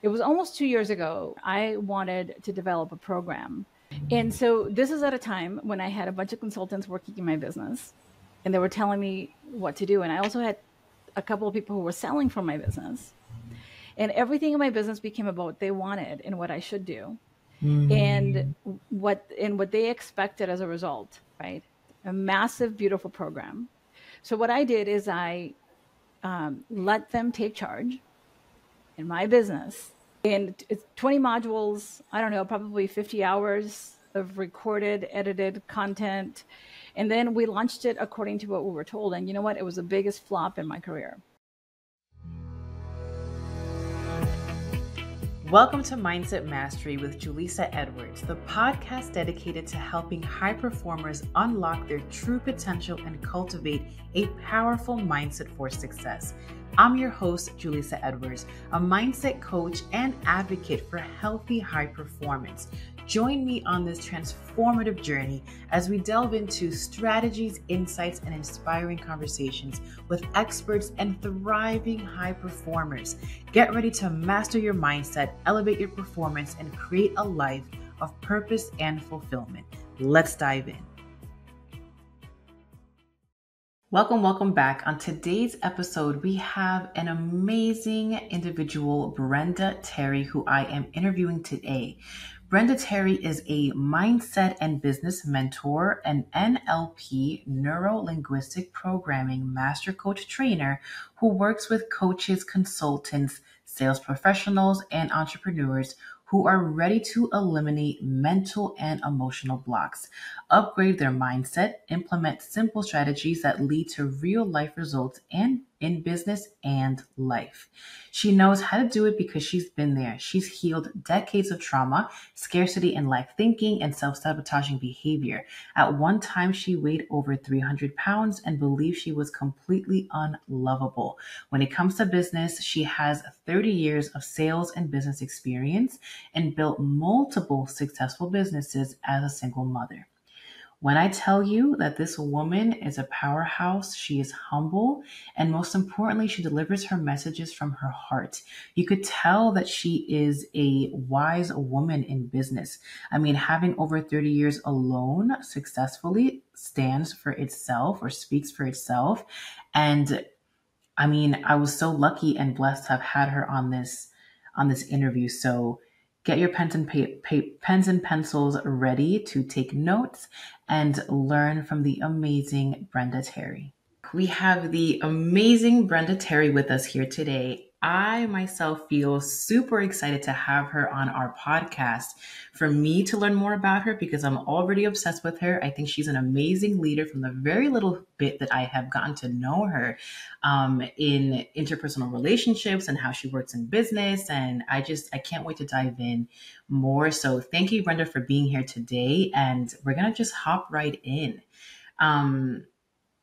it was almost 2 years ago, I wanted to develop a program. And so this is at a time when I had a bunch of consultants working in my business, and they were telling me what to do. And I also had a couple of people who were selling from my business. And everything in my business became about what they wanted and what I should do, and Mm. what they expected as a result, right? A massive, beautiful program. So what I did is I let them take charge in my business. And it's 20 modules, I don't know, probably 50 hours of recorded, edited content. And then we launched it according to what we were told. And you know what? It was the biggest flop in my career. Welcome to Mindset Mastery with Julissa Edwards, the podcast dedicated to helping high performers unlock their true potential and cultivate a powerful mindset for success. I'm your host, Julissa Edwards, a mindset coach and advocate for healthy high performance. Join me on this transformative journey as we delve into strategies, insights, and inspiring conversations with experts and thriving high performers. Get ready to master your mindset, elevate your performance, and create a life of purpose and fulfillment. Let's dive in. Welcome back. On today's episode, we have an amazing individual, Brenda Terry, who I am interviewing today. Brenda Terry is a mindset and business mentor, an NLP, Neuro Linguistic Programming master coach trainer who works with coaches, consultants, sales professionals, and entrepreneurs who are ready to eliminate mental and emotional blocks, upgrade their mindset, implement simple strategies that lead to real life results and in business and life. She knows how to do it because she's been there. She's healed decades of trauma, scarcity and lack thinking, and self-sabotaging behavior. At one time, she weighed over 300 pounds and believed she was completely unlovable. When it comes to business, she has 30 years of sales and business experience and built multiple successful businesses as a single mother. When I tell you that this woman is a powerhouse, she is humble, and most importantly, she delivers her messages from her heart. You could tell that she is a wise woman in business. I mean, having over 30 years alone successfully stands for itself or speaks for itself. And I mean, I was so lucky and blessed to have had her on this interview. So get your pens and pencils ready to take notes and learn from the amazing Brenda Terry. We have the amazing Brenda Terry with us here today. I myself feel super excited to have her on our podcast. For me to learn more about her because I'm already obsessed with her. I think she's an amazing leader from the very little bit that I have gotten to know her in interpersonal relationships and how she works in business. And I can't wait to dive in more. So thank you, Brenda, for being here today. And we're going to just hop right in.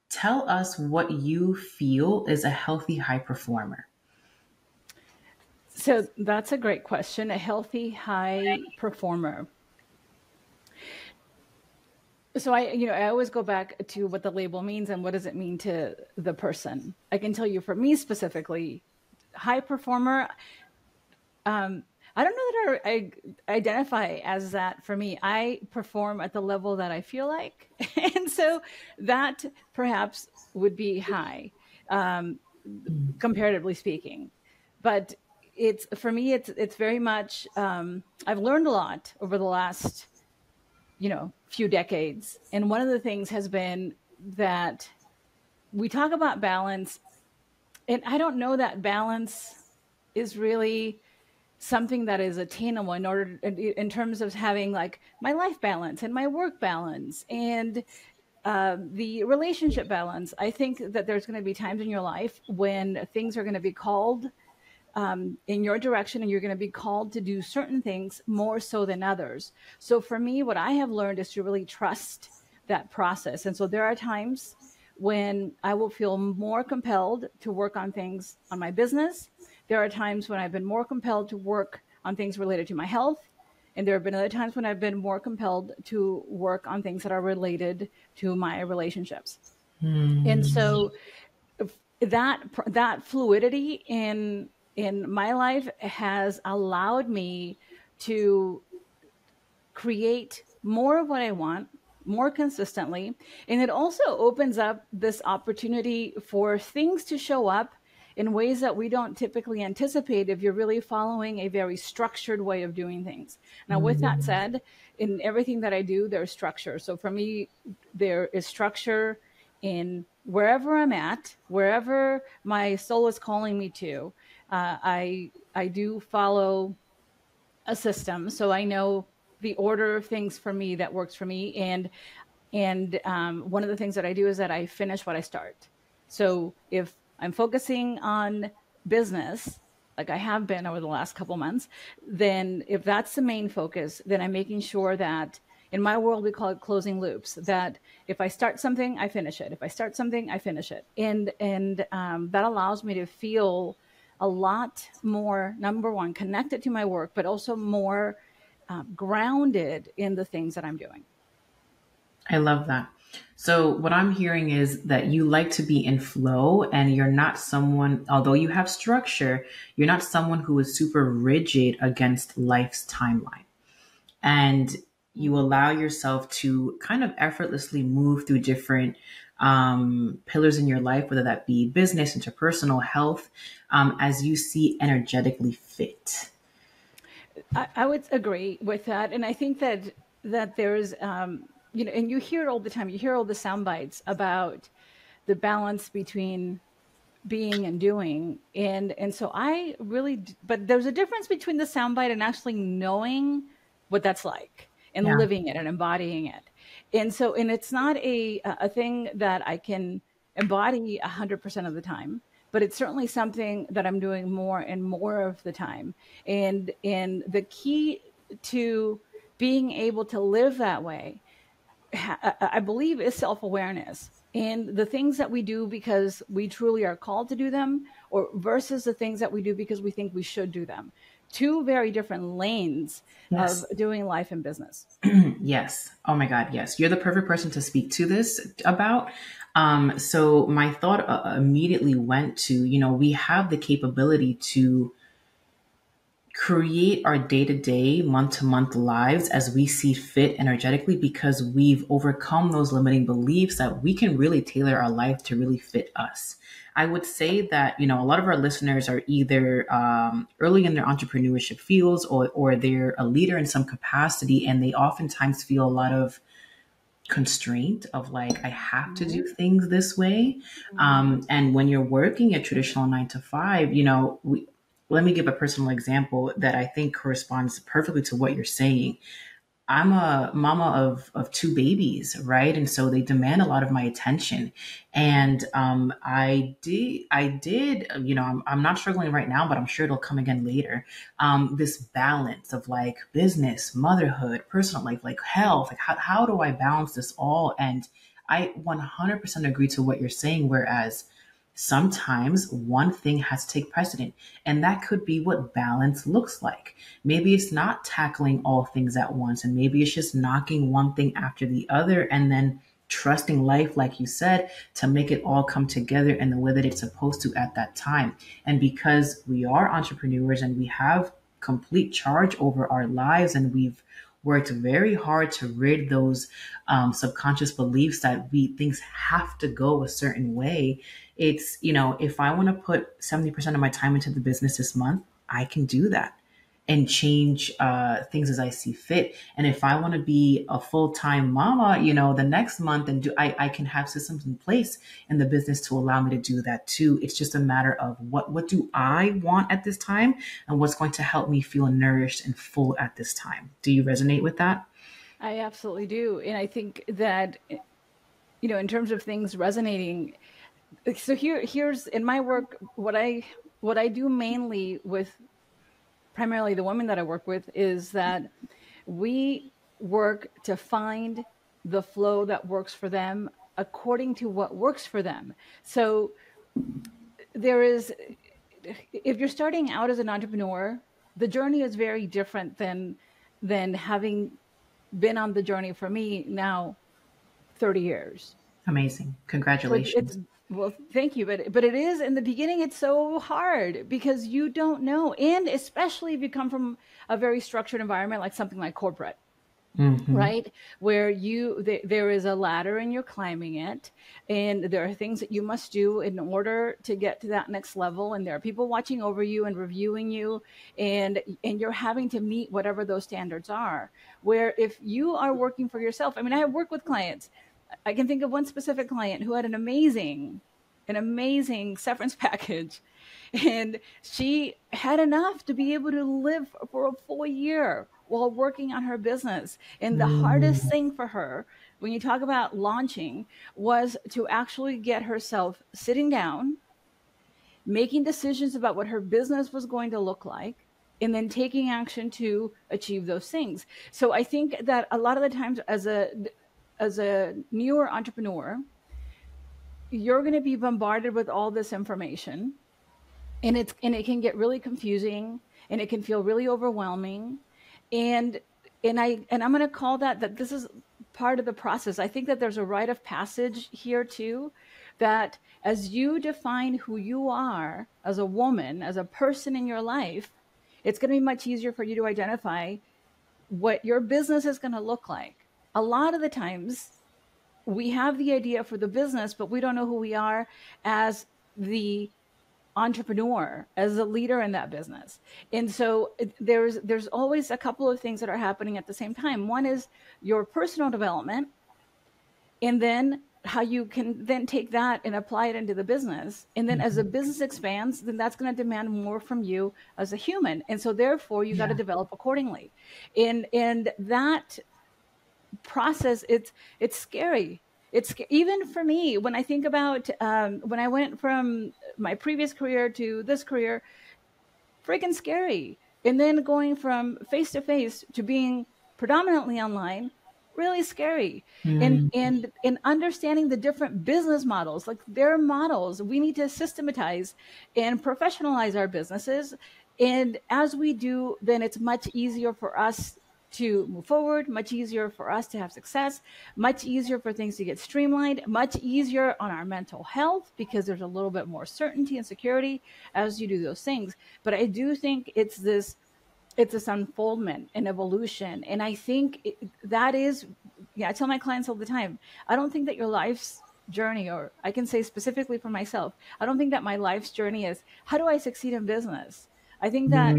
Tell us what you feel is a healthy high performer. So that's a great question. A healthy high performer. So I always go back to what the label means and what does it mean to the person. I can tell you for me specifically, high performer, I don't know that I identify as that for me. I perform at the level that I feel like. And so that perhaps would be high, comparatively speaking. But for me, it's very much, I've learned a lot over the last, few decades. And one of the things has been that we talk about balance, and I don't know that balance is really something that is attainable in terms of having like my life balance and my work balance and the relationship balance. I think that there's going to be times in your life when things are going to be called in your direction, and you're going to be called to do certain things more so than others. So for me, what I have learned is to really trust that process. And so there are times when I will feel more compelled to work on things on my business. There are times when I've been more compelled to work on things related to my health. And there have been other times when I've been more compelled to work on things that are related to my relationships. And so that fluidity in in my life has allowed me to create more of what I want more consistently. And it also opens up this opportunity for things to show up in ways that we don't typically anticipate if you're really following a very structured way of doing things. Now, with that Mm. said, in everything that I do, there's structure. So for me, there is structure in wherever I'm at, wherever my soul is calling me to. I do follow a system, so I know the order of things for me that works for me. And one of the things that I do is that I finish what I start. So if I'm focusing on business, like I have been over the last couple months, then if that's the main focus, then I'm making sure that in my world we call it closing loops. That if I start something, I finish it. If I start something, I finish it, and that allows me to feel a lot more, number one, connected to my work, but also more grounded in the things that I'm doing. I love that. So, what I'm hearing is that you like to be in flow and you're not someone, although you have structure, you're not someone who is super rigid against life's timeline. And you allow yourself to kind of effortlessly move through different pillars in your life, whether that be business, interpersonal, health, as you see energetically fit. I would agree with that, and I think that there's and you hear it all the time. You hear all the sound bites about the balance between being and doing, and so I really, but there's a difference between the soundbite and actually knowing what that's like and Yeah. living it and embodying it. And it's not a thing that I can embody 100% of the time, but it's certainly something that I'm doing more and more of the time. And the key to being able to live that way, I believe, is self-awareness and the things that we do because we truly are called to do them, or versus the things that we do because we think we should do them. Two very different lanes of Yes. doing life and business. Yes. Oh my God. Yes. You're the perfect person to speak to this about. So my thought immediately went to, we have the capability to create our day to day, month to month lives as we see fit energetically because we've overcome those limiting beliefs that we can really tailor our life to really fit us. I would say that, a lot of our listeners are either early in their entrepreneurship fields or they're a leader in some capacity, and they oftentimes feel a lot of constraint of like, I have to do things this way. And when you're working a traditional 9 to 5, let me give a personal example that I think corresponds perfectly to what you're saying. I'm a mama of two babies, right? And so they demand a lot of my attention. And I did, I'm not struggling right now, but I'm sure it'll come again later. This balance of like business, motherhood, personal life, like health, like how do I balance this all? And I 100% agree to what you're saying. Whereas sometimes one thing has to take precedent, and that could be what balance looks like. Maybe it's not tackling all things at once, and maybe it's just knocking one thing after the other and then trusting life, like you said, to make it all come together in the way that it's supposed to at that time. And because we are entrepreneurs and we have complete charge over our lives, and we've worked very hard to rid those subconscious beliefs that things have to go a certain way. It's, if I want to put 70% of my time into the business this month, I can do that and change things as I see fit. And if I want to be a full-time mama, the next month, and I can have systems in place in the business to allow me to do that too. It's just a matter of what do I want at this time and what's going to help me feel nourished and full at this time. Do you resonate with that? I absolutely do. And I think that, in terms of things resonating, so here's in my work, what I do mainly with primarily the women that I work with is that we work to find the flow that works for them according to what works for them. So there is, if you're starting out as an entrepreneur, the journey is very different than having been on the journey for me now 30 years. Amazing. So it's Congratulations. Well, thank you, but it is in the beginning. It's so hard because you don't know, and especially if you come from a very structured environment, like something like corporate, Mm-hmm. right? Where there is a ladder and you're climbing it, and there are things that you must do in order to get to that next level, and there are people watching over you and reviewing you, and you're having to meet whatever those standards are. Where if you are working for yourself, I mean, I have worked with clients. I can think of one specific client who had an amazing severance package, and she had enough to be able to live for a full year while working on her business. And the hardest thing for her, when you talk about launching, was to actually get herself sitting down, making decisions about what her business was going to look like, and then taking action to achieve those things. So I think that a lot of the times, as a newer entrepreneur, you're going to be bombarded with all this information, and it can get really confusing, and it can feel really overwhelming. And I'm going to call that this is part of the process. I think that there's a rite of passage here too, that as you define who you are as a woman, as a person in your life, it's going to be much easier for you to identify what your business is going to look like. A lot of the times we have the idea for the business, but we don't know who we are as the entrepreneur, as a leader in that business. And so there's always a couple of things that are happening at the same time. One is your personal development, and then how you can then take that and apply it into the business. And then as the business expands, then that's going to demand more from you as a human. And so therefore you got to Yeah. develop accordingly. And that process, it's scary. It's even for me when I think about when I went from my previous career to this career, freaking scary. And then going from face to face to being predominantly online, really scary. and Mm. and and understanding the different business models, like their models, we need to systematize and professionalize our businesses. And as we do, then it's much easier for us to move forward, much easier for us to have success, much easier for things to get streamlined, much easier on our mental health, because there's a little bit more certainty and security as you do those things. But I do think it's this unfoldment and evolution. And I think that is, yeah, I tell my clients all the time, I don't think that your life's journey, or I can say specifically for myself, I don't think that my life's journey is how do I succeed in business. I think that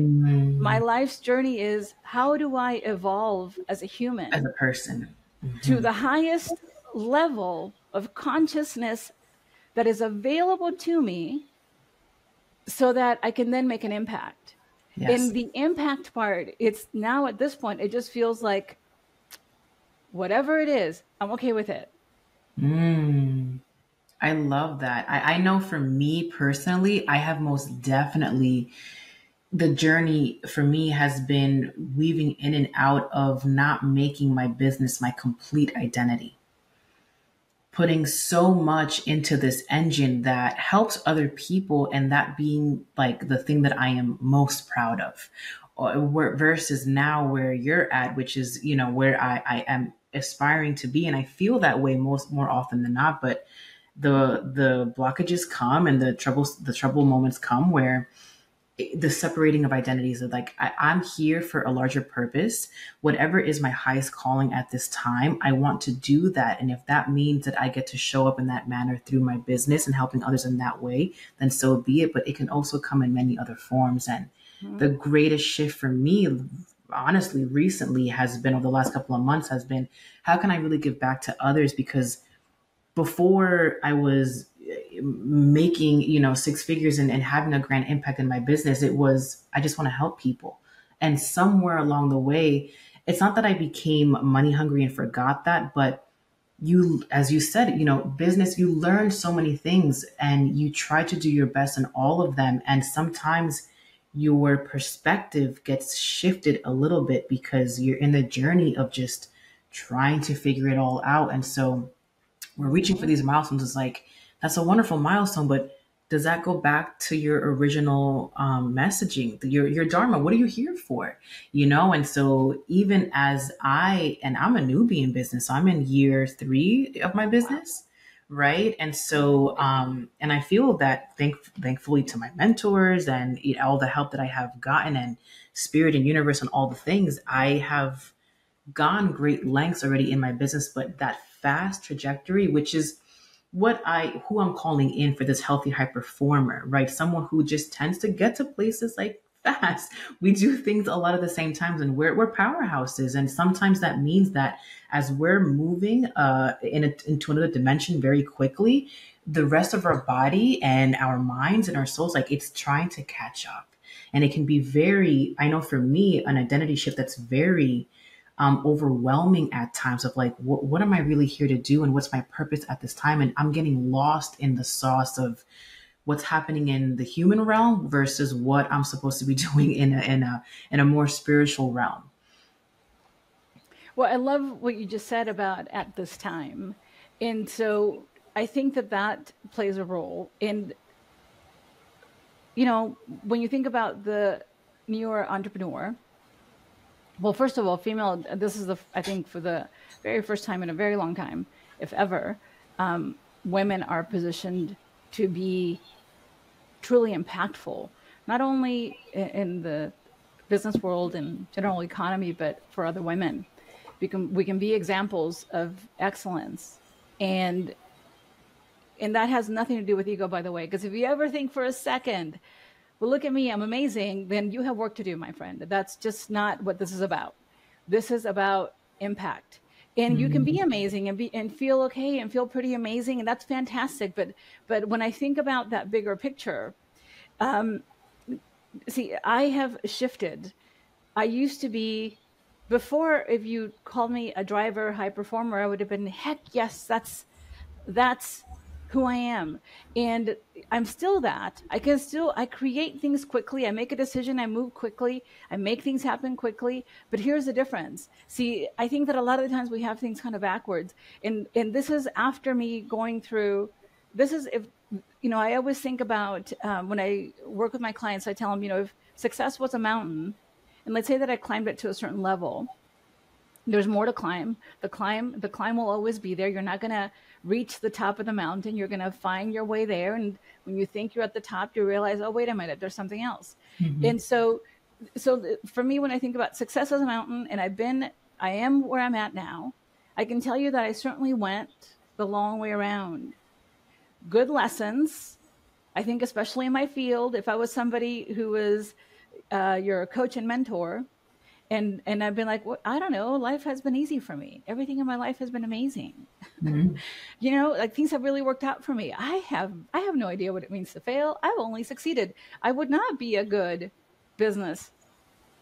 my Mm. life's journey is how do I evolve as a As human a person. to Hmm. the highest level of consciousness that is available to me, so that I can then make an impact. In Yes. the impact part, it's now at this point, it just feels like whatever it is, I'm okay with it. Mm. I love that. I know for me personally, I have most definitely, the journey for me has been weaving in and out of not making my business my complete identity, putting so much into this engine that helps other people, and that being like the thing that I am most proud of. Versus now where you're at, which is, where I am aspiring to be. And I feel that way more often than not. But the blockages come, and the trouble moments come where the separating of identities of like, I'm here for a larger purpose. Whatever is my highest calling at this time, I want to do that. And if that means that I get to show up in that manner through my business and helping others in that way, then so be it. But it can also come in many other forms. And Mhm. the greatest shift for me, honestly, recently has been, over the last couple of months, has been, how can I really give back to others? Because before I was making, six figures and having a grand impact in my business, it was, I just want to help people. And somewhere along the way, it's not that I became money hungry and forgot that, but as you said, business, you learn so many things and you try to do your best in all of them. And sometimes your perspective gets shifted a little bit because you're in the journey of just trying to figure it all out. And so we're reaching for Mhm. these milestones. It's like, that's a wonderful milestone, but does that go back to your original messaging, your dharma? What are you here for? And so even as I'm a newbie in business, so I'm in year 3 of my Wow. business. right? And so, and I feel that thankfully to my mentors and all the help that I have gotten, and spirit and universe and all the things, I have gone great lengths already in my business. But that fast trajectory, which is who I'm calling in for this healthy high performer, right? Someone who just tends to get to places like fast. We do things a lot of the same times, and we're powerhouses. And sometimes that means that as we're moving into another dimension very quickly, the rest of our body and our minds and our souls, like, it's trying to catch up. And it can be very, I know for me, an identity shift that's very overwhelming at times, of like, what am I really here to do, and what's my purpose at this time? And I'm getting lost in the sauce of what's happening in the human realm versus what I'm supposed to be doing in a more spiritual realm. Well, I love what you just said about at this time. And so I think that that plays a role. And, when you think about the newer entrepreneur, well, first of all, female, this is I think for the very first time in a very long time, if ever, women are positioned to be truly impactful, not only in the business world and general economy, but for other women. We can be examples of excellence. And that has nothing to do with ego, by the way, because if you ever think for a second, well, look at me, I'm amazing, then you have work to do, my friend. That's just not what this is about. This is about impact. And you can be amazing and feel okay and feel pretty amazing, and that's fantastic. But when I think about that bigger picture, see, I have shifted. I used to be, before, if you called me a driver, high performer, I would have been, heck yes, that's who I am. And I'm still that. I create things quickly. I make a decision. I move quickly. I make things happen quickly. But here's the difference. See, I think that a lot of the times we have things kind of backwards. And this is after me going through, this is if, I always think about when I work with my clients, I tell them, if success was a mountain, and let's say that I climbed it to a certain level, there's more to climb. The climb will always be there. You're not going to reach the top of the mountain. You're going to find your way there. And when you think you're at the top, you realize, oh, wait a minute, there's something else. And so for me, when I think about success as a mountain, and I am where I'm at now, I can tell you that I certainly went the long way around. Good lessons. I think especially in my field, if I was somebody who was your coach and mentor, and I've been like, well, I don't know, life has been easy for me. Everything in my life has been amazing. Like, things have really worked out for me. I have no idea what it means to fail. I've only succeeded. I would not be a good business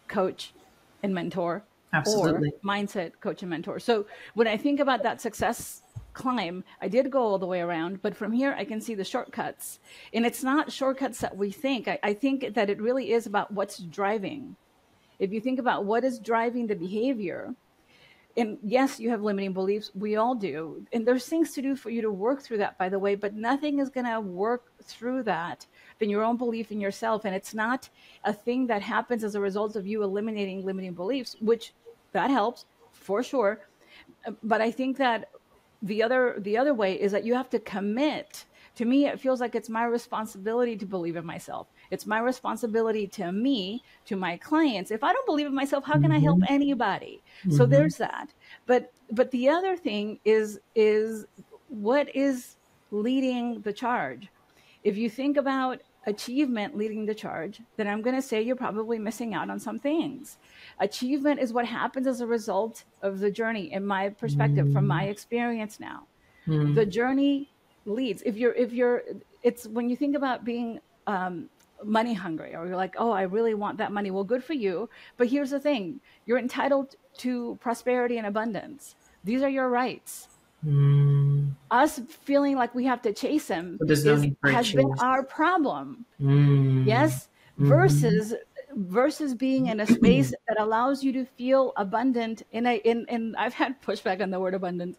coach and mentor. Absolutely. Or mindset coach and mentor. So when I think about that success climb, I did go all the way around, but from here I can see the shortcuts. And it's not shortcuts that we think. I think that it really is about what's driving. If you think about what is driving the behavior, and yes, you have limiting beliefs. We all do. And there's things to do for you to work through that, by the way, but nothing is going to work through that than your own belief in yourself. And it's not a thing that happens as a result of you eliminating limiting beliefs, which that helps for sure. But I think that the other way is that you have to commit. To me, it feels like it's my responsibility to believe in myself. It's my responsibility to me, to my clients. If I don't believe in myself, how can I help anybody? So there's that. But the other thing is what is leading the charge? If you think about achievement leading the charge, then I'm going to say you're probably missing out on some things. Achievement is what happens as a result of the journey, in my perspective, from my experience now. The journey leads. It's when you think about being money hungry, or you're like, oh, I really want that money. Well, good for you. But here's the thing. You're entitled to prosperity and abundance. These are your rights. Us feeling like we have to chase them has been our problem. Yes. Versus being in a space that allows you to feel abundant. And I've had pushback on the word abundance.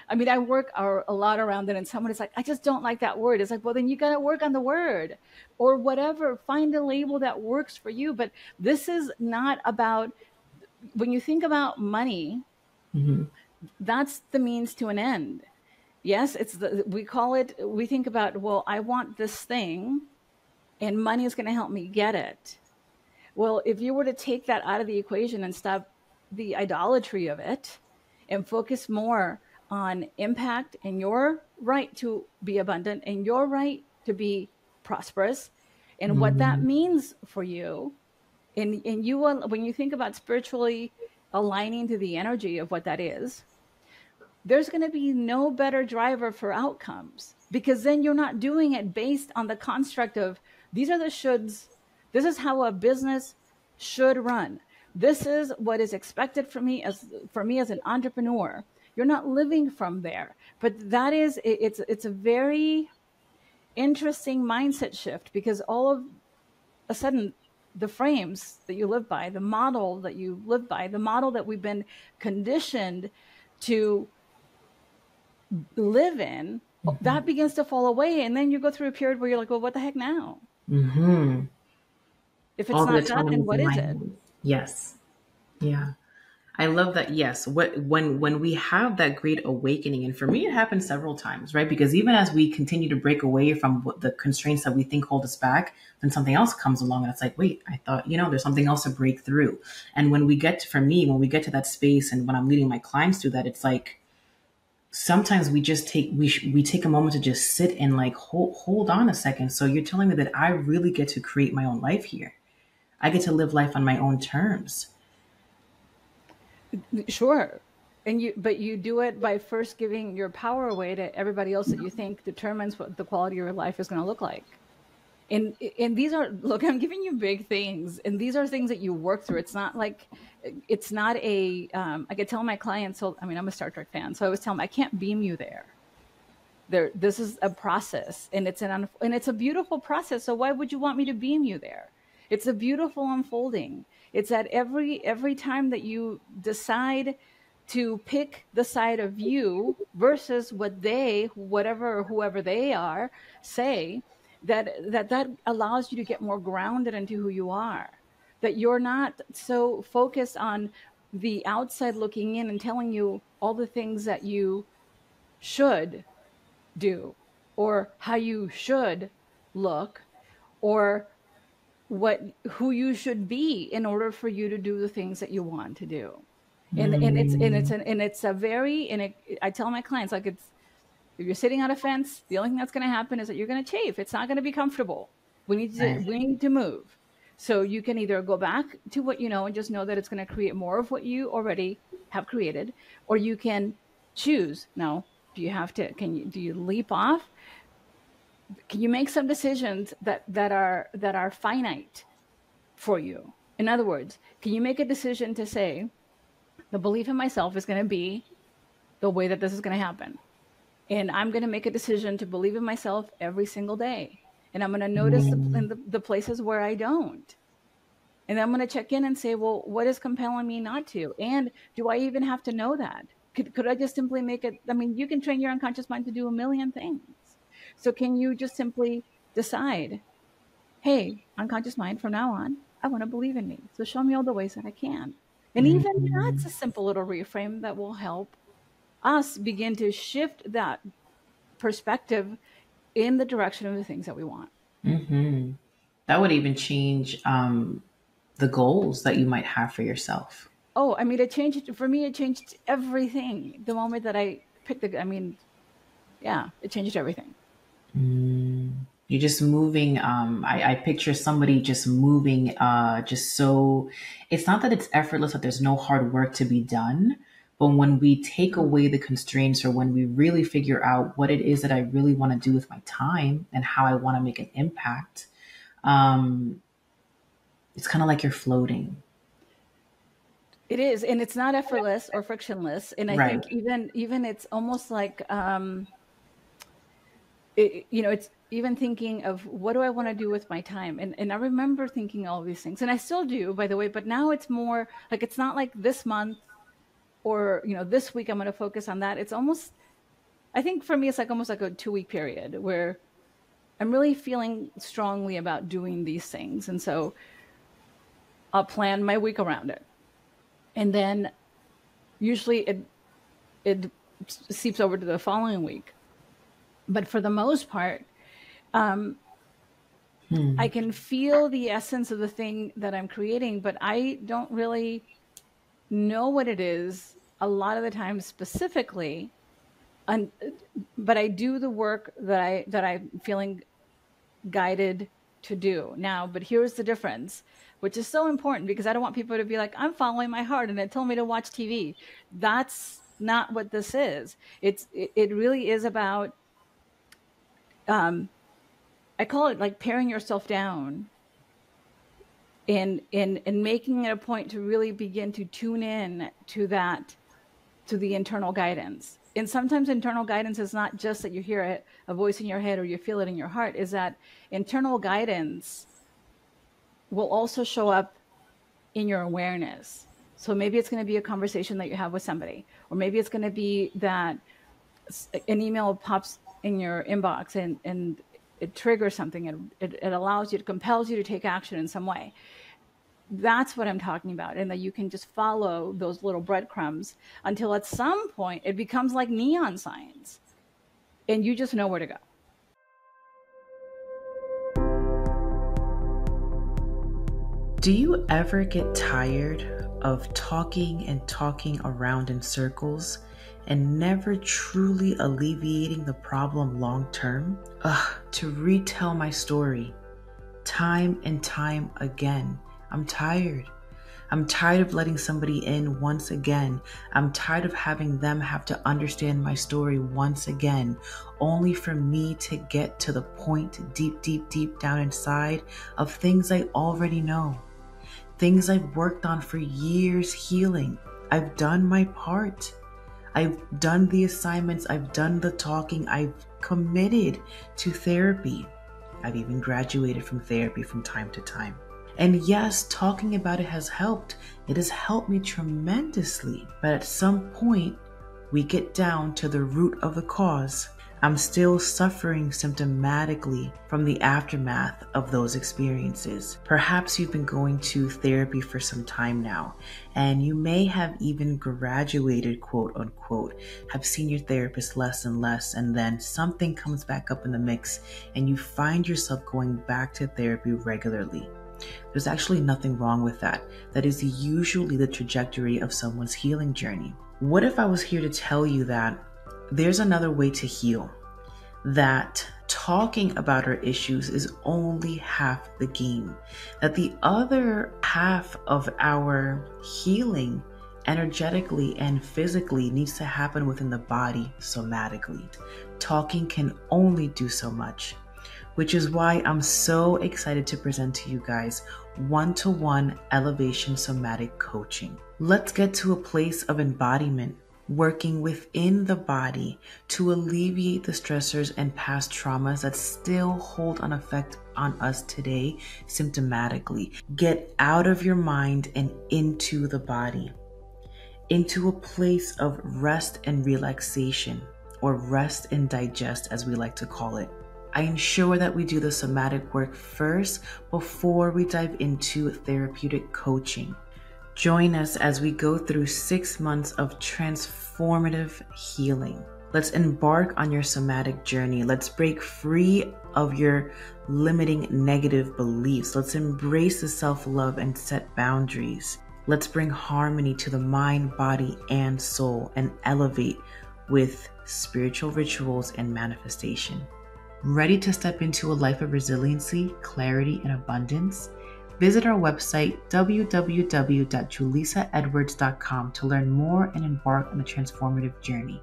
I mean, I work a lot around it, and someone is like, I just don't like that word. It's like, well, then you got to work on the word or whatever. Find a label that works for you. But this is not about, when you think about money, that's the means to an end. Yes, we think about, well, I want this thing and money is going to help me get it. Well, if you were to take that out of the equation and stop the idolatry of it and focus more on impact and your right to be abundant and your right to be prosperous and what that Mhm. means for you, and you will, when you think about spiritually aligning to the energy of what that is, there's going to be no better driver for outcomes, because then you're not doing it based on the construct of these are the shoulds. This is how a business should run. This is what is expected from me as an entrepreneur. You're not living from there. But that is it's a very interesting mindset shift, because all of a sudden the frames that you live by, the model that you live by, the model that we've been conditioned to live in, that begins to fall away. And then you go through a period where you're like, well, what the heck now? Mhm. If it's All the not that, autonomy then is what in my is it? hands. Yes. Yeah. I love that. Yes. When we have that great awakening, and for me, it happened several times, right? Because even as we continue to break away from the constraints that we think hold us back, then something else comes along and it's like, wait, I thought, there's something else to break through. And when we get to, for me, when we get to that space and when I'm leading my clients through that, it's like, sometimes we just we take a moment to just sit and like hold on a second. So you're telling me that I really get to create my own life here. I get to live life on my own terms. Sure. But you do it by first giving your power away to everybody else that you think determines what the quality of your life is going to look like. And these are, look, I'm giving you big things, and these are things that you work through. It's not like, it's not I could tell my clients, so I mean, I'm a Star Trek fan, so I always tell them I can't beam you there. This is a process, and it's a beautiful process. So why would you want me to beam you there? It's a beautiful unfolding. It's that every time that you decide to pick the side of you versus what whoever they are, say, that allows you to get more grounded into who you are. That you're not so focused on the outside looking in and telling you all the things that you should do, or how you should look, or who you should be in order for you to do the things that you want to do. I tell my clients, like, it's, if you're sitting on a fence, the only thing that's going to happen is that you're going to chafe. It's not going to be comfortable. Right. We need to move. So you can either go back to what you know and just know that it's going to create more of what you already have created, or you can choose. Now, do you leap off? Can you make some decisions that are finite for you? In other words, can you make a decision to say, the belief in myself is going to be the way that this is going to happen, and I'm going to make a decision to believe in myself every single day, and I'm going to notice the places where I don't, and then I'm going to check in and say, well, what is compelling me not to, and do I even have to know that? Could I just simply make it? I mean, you can train your unconscious mind to do a million things. So can you just simply decide, hey, unconscious mind, from now on, I want to believe in me. So show me all the ways that I can. And even that's a simple little reframe that will help us begin to shift that perspective in the direction of the things that we want. Hmm. That would even change the goals that you might have for yourself. Oh, I mean, it changed for me. It changed everything the moment that I picked I mean, yeah, it changed everything. You're just moving. I picture somebody just moving, just so it's not that it's effortless, that there's no hard work to be done. But when we take away the constraints, or when we really figure out what it is that I really want to do with my time and how I want to make an impact, um, it's kind of like you're floating. It is, and it's not effortless or frictionless. And I Right. think even it's almost like it's even thinking of, what do I want to do with my time? And I remember thinking all these things, and I still do, by the way, but now it's more like, it's not like this month or, this week I'm going to focus on that. It's almost, I think for me, it's like almost like a 2-week period where I'm really feeling strongly about doing these things. And so I'll plan my week around it. And then usually it seeps over to the following week. But for the most part, I can feel the essence of the thing that I'm creating, but I don't really know what it is a lot of the time specifically. But I do the work that I'm feeling guided to do now. But here's the difference, which is so important, because I don't want people to be like, I'm following my heart and it told me to watch TV. That's not what this is. It really is about, I call it like paring yourself down and making it a point to really begin to tune in to that, to the internal guidance. And sometimes internal guidance is not just that you hear it, a voice in your head, or you feel it in your heart. Is that internal guidance will also show up in your awareness. So maybe it's going to be a conversation that you have with somebody, or maybe it's going to be that an email pops in your inbox and it triggers something, and it allows you, it compels you to take action in some way. That's what I'm talking about. And that you can just follow those little breadcrumbs until at some point it becomes like neon signs and you just know where to go. Do you ever get tired of talking and talking around in circles and never truly alleviating the problem long term? To retell my story time and time again. I'm tired. I'm tired of letting somebody in once again. I'm tired of having them have to understand my story once again, only for me to get to the point deep, deep, deep down inside of things I already know. Things I've worked on for years healing. I've done my part. I've done the assignments. I've done the talking. I've committed to therapy. I've even graduated from therapy from time to time. And yes, talking about it has helped. It has helped me tremendously. But at some point, we get down to the root of the cause. I'm still suffering symptomatically from the aftermath of those experiences. Perhaps you've been going to therapy for some time now, and you may have even graduated, quote unquote, have seen your therapist less and less, and then something comes back up in the mix and you find yourself going back to therapy regularly. There's actually nothing wrong with that. That is usually the trajectory of someone's healing journey. What if I was here to tell you that there's another way to heal? That talking about our issues is only half the game. That the other half of our healing energetically and physically needs to happen within the body somatically. Talking can only do so much, which is why I'm so excited to present to you guys one-to-one elevation somatic coaching. Let's get to a place of embodiment, working within the body to alleviate the stressors and past traumas that still hold an effect on us today symptomatically. Get out of your mind and into the body, into a place of rest and relaxation, or rest and digest as we like to call it. I ensure that we do the somatic work first before we dive into therapeutic coaching. Join us as we go through 6 months of transformative healing. Let's embark on your somatic journey. Let's break free of your limiting negative beliefs. Let's embrace the self-love and set boundaries. Let's bring harmony to the mind, body, and soul, and elevate with spiritual rituals and manifestation. Ready to step into a life of resiliency, clarity, and abundance? Visit our website, www.julisaedwards.com, to learn more and embark on a transformative journey.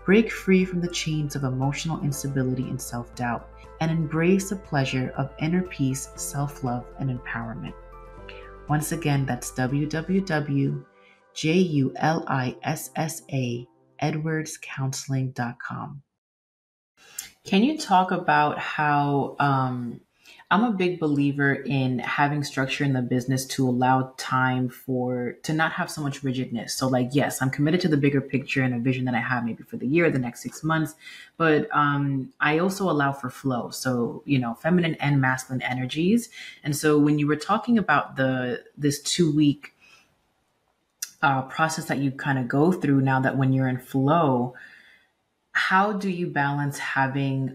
Break free from the chains of emotional instability and self-doubt, and embrace the pleasure of inner peace, self-love, and empowerment. Once again, that's www.julisaedwardscounseling.com. Can you talk about how I'm a big believer in having structure in the business to allow time to not have so much rigidness. So like, yes, I'm committed to the bigger picture and a vision that I have maybe for the year, the next 6 months, but I also allow for flow. So, feminine and masculine energies. And so when you were talking about this 2-week process that you kind of go through now, that when you're in flow, how do you balance having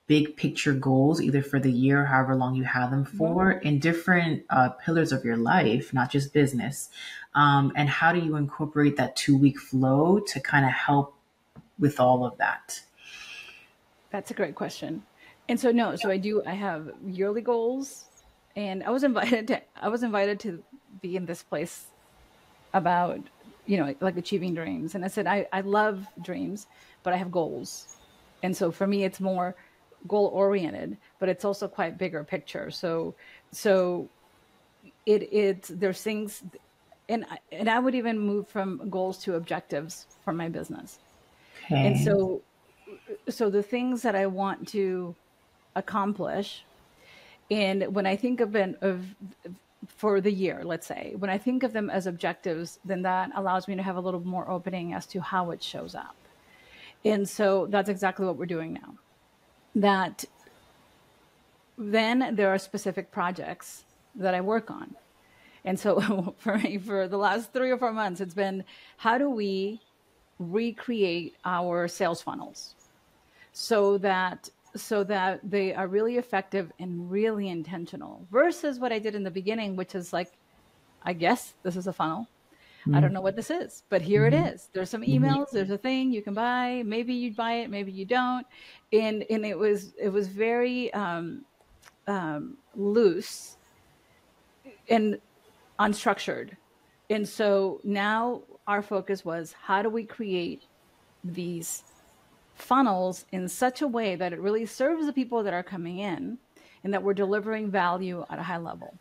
big picture goals, either for the year, however long you have them for, in different pillars of your life, not just business? And how do you incorporate that 2 week flow to kind of help with all of that? That's a great question. And so no, so I have yearly goals, and I was invited to be in this place about, like achieving dreams. And I said, I love dreams, but I have goals. And so for me, it's more goal oriented, but it's also quite bigger picture. So there's things, and I would even move from goals to objectives for my business. And Okay. so the things that I want to accomplish, and when I think of for the year, let's say, when I think of them as objectives, then that allows me to have a little more opening as to how it shows up. And so that's exactly what we're doing now. That then there are specific projects that I work on. And so for me, for the last 3 or 4 months, it's been, how do we recreate our sales funnels so that they are really effective and really intentional, versus what I did in the beginning, which is like, I guess this is a funnel. I don't know what this is, but here it Mm-hmm. is. There's some Mm-hmm. emails, there's a thing you can buy. Maybe you buy it, maybe you don't. And it was very loose and unstructured. And so now our focus was, how do we create these funnels in such a way that it really serves the people that are coming in, and that we're delivering value at a high level.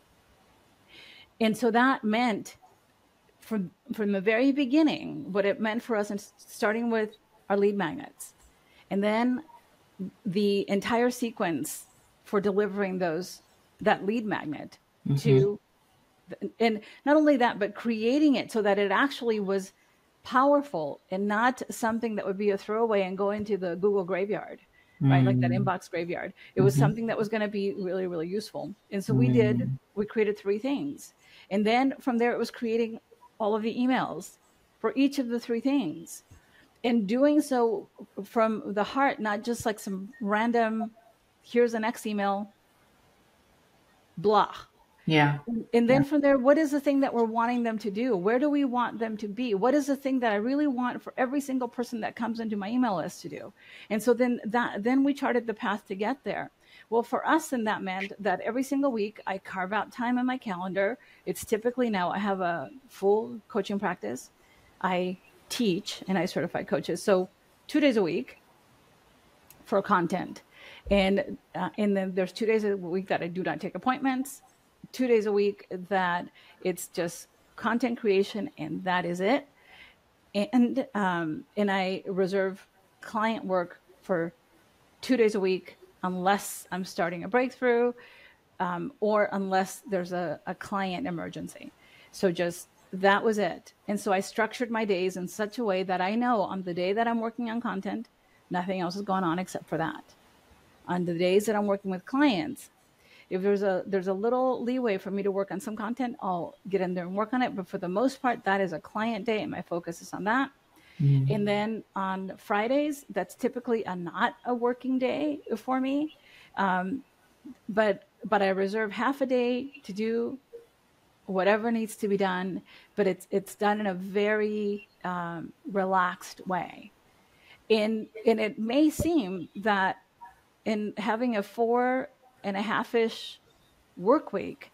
And so that meant, from the very beginning, what it meant for us, in starting with our lead magnets, and then the entire sequence for delivering that lead magnet Mm-hmm. to, and not only that, but creating it so that it actually was powerful and not something that would be a throwaway and go into the Google graveyard, right? Like that inbox graveyard. It was Mm-hmm. something that was going to be really, really useful. And so Mm-hmm. we created 3 things. And then from there, it was creating all of the emails for each of the 3 things, and doing so from the heart, not just like some random, here's the next email, blah. Yeah. And Yeah. then from there, what is the thing that we're wanting them to do? Where do we want them to be? What is the thing that I really want for every single person that comes into my email list to do? And so then we charted the path to get there. Well, for us, then that meant that every single week I carve out time in my calendar. It's typically, now I have a full coaching practice. I teach and I certify coaches. So 2 days a week for content. And then there's 2 days a week that I do not take appointments, 2 days a week that it's just content creation, and that is it. And I reserve client work for 2 days a week, unless I'm starting a breakthrough, or unless there's a client emergency. So just that was it. And so I structured my days in such a way that I know on the day that I'm working on content, nothing else is going on except for that. On the days that I'm working with clients, if there's a little leeway for me to work on some content, I'll get in there and work on it. But for the most part, that is a client day, and my focus is on that. Mm-hmm. And then on Fridays, that's typically not a working day for me. But I reserve half a day to do whatever needs to be done, but it's done in a very relaxed way. And it may seem that in having a 4.5-ish work week,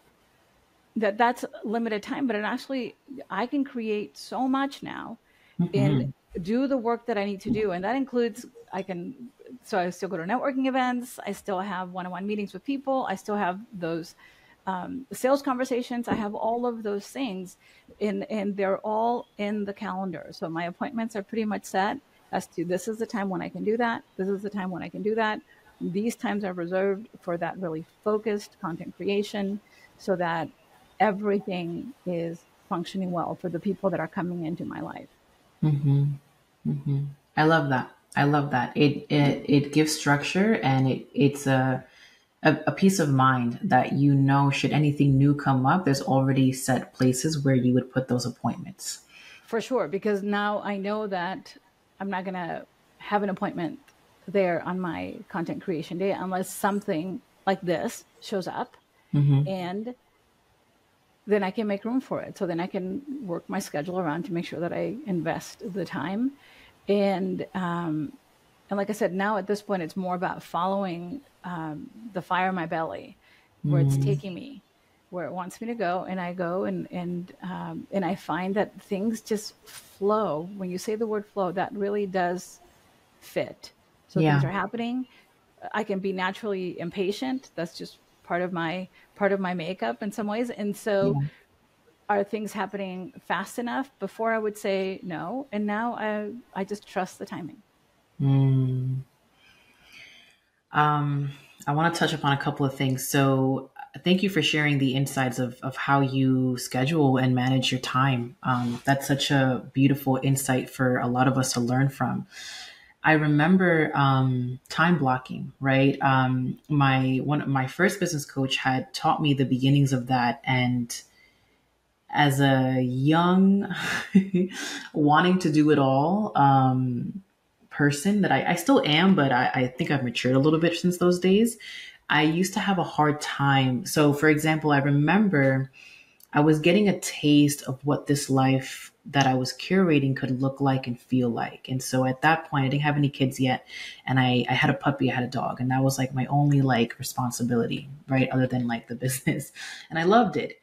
that's limited time, but it actually, I can create so much now and Mm-hmm. do the work that I need to do. And that includes, so I still go to networking events. I still have one-on-one meetings with people. I still have those sales conversations. I have all of those things, and they're all in the calendar. So my appointments are pretty much set as to, this is the time when I can do that. This is the time when I can do that. These times are reserved for that really focused content creation, so that everything is functioning well for the people that are coming into my life. Mm-hmm. Mm-hmm. I love that. I love that. It gives structure, and it's a peace of mind that, should anything new come up, there's already set places where you would put those appointments. For sure, because now I know that I'm not going to have an appointment there on my content creation day unless something like this shows up. And then I can make room for it. So then I can work my schedule around to make sure that I invest the time. And like I said, now at this point, it's more about following the fire in my belly, where it's taking me, where it wants me to go, and I go, and I find that things just flow. When you say the word flow, that really does fit. So things Yeah. are happening. I can be naturally impatient. That's just part of my makeup in some ways. And so, Yeah. are things happening fast enough? Before I would say no, and now I just trust the timing. I want to touch upon a couple of things. So, thank you for sharing the insights of how you schedule and manage your time. That's such a beautiful insight for a lot of us to learn from. I remember time blocking, right? My first business coach had taught me the beginnings of that, and as a young, wanting to do it all person that I still am, but I think I've matured a little bit since those days. I used to have a hard time. So, for example, I remember I was getting a taste of what this life that I was curating could look like and feel like. And so at that point, I didn't have any kids yet. And I had a puppy, I had a dog, and that was like my only like responsibility, right? Other than like the business. And I loved it.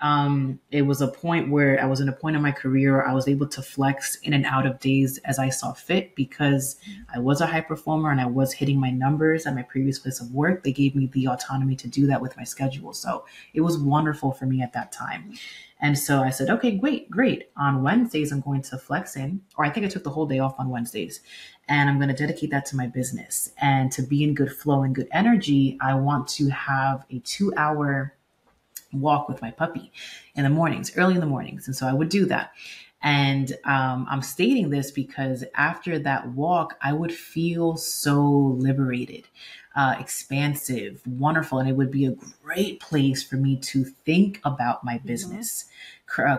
It was a point where I was in a point in my career where I was able to flex in and out of days as I saw fit because I was a high performer and I was hitting my numbers at my previous place of work. They gave me the autonomy to do that with my schedule. So it was wonderful for me at that time. And so I said, okay, great. On Wednesdays, I'm going to flex in, or I think I took the whole day off on Wednesdays, and I'm going to dedicate that to my business. And to be in good flow and good energy, I want to have a 2 hour walk with my puppy in the mornings, early in the mornings. And so I would do that. And I'm stating this because after that walk, I would feel so liberated, expansive, wonderful. And it would be a great place for me to think about my business,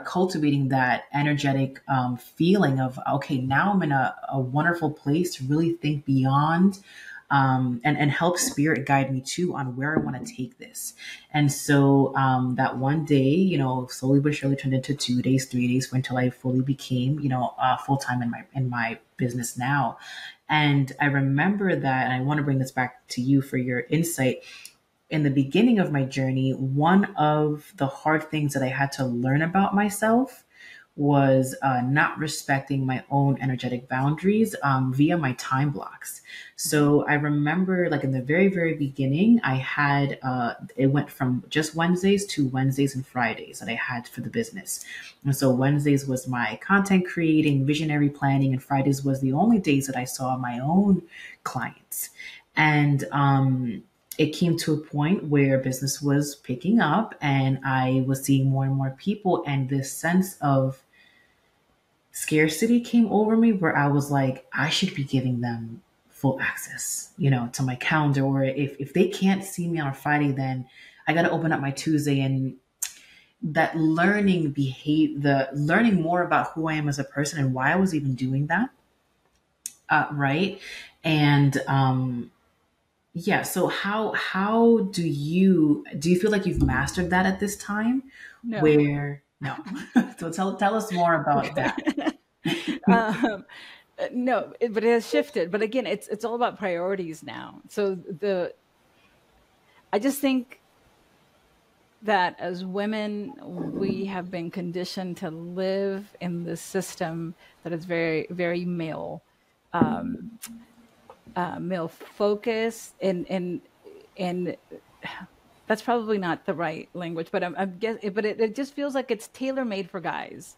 cultivating that energetic feeling of, okay, now I'm in a wonderful place to really think beyond and help spirit guide me too on where I want to take this. And so that one day, slowly but surely turned into 2 days, 3 days until I fully became, full time in my business now. And I remember that, and I want to bring this back to you for your insight. In the beginning of my journey, one of the hard things that I had to learn about myself was not respecting my own energetic boundaries via my time blocks. So I remember, like in the very, very beginning, I had it went from just Wednesdays to Wednesdays and Fridays that I had for the business. And so Wednesdays was my content creating, visionary planning, and Fridays was the only days that I saw my own clients. And it came to a point where business was picking up and I was seeing more and more people, and this sense of scarcity came over me where I was like, I should be giving them full access, to my calendar. Or if they can't see me on a Friday, then I got to open up my Tuesday. And that learning more about who I am as a person and why I was even doing that. Right. And, yeah. So how do you feel like you've mastered that at this time? No. Where no. So tell us more about that. No, but it has shifted. But again, it's all about priorities now. So I just think that as women, we have been conditioned to live in this system that is very, very male focused, and that's probably not the right language, but I'm guessing, but it just feels like it's tailor made for guys.